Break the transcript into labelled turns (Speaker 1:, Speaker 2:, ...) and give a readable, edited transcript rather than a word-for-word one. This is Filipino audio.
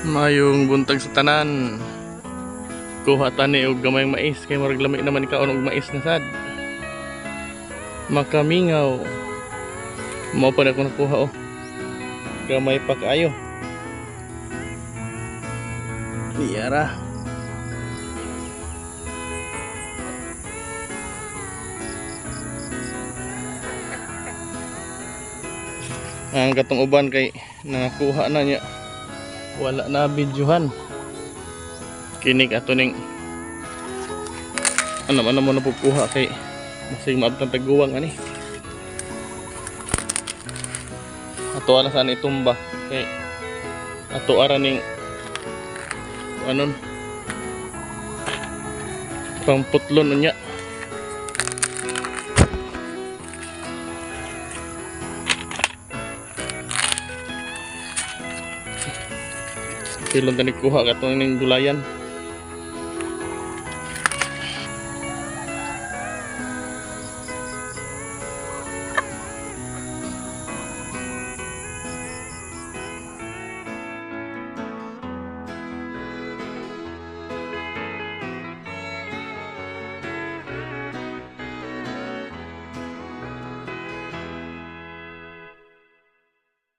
Speaker 1: Mayong buntag sa tanan. Kuha tani og gamayng mais kay murag lami naman ikaon og mais na sad. Makamingaw. Mao pa na ko nakuha oh. Gamay pa kaayo. Iyara. Ang katong uban kay nakakuha na niya. Wala na videohan. Kinig ato ning ano mo na pupuha kay masig maabtang taguwang ani. Ato ara sa itumba kay ato ara ning anon pangputlon niya. Silong tani kuha katong ning gulayan.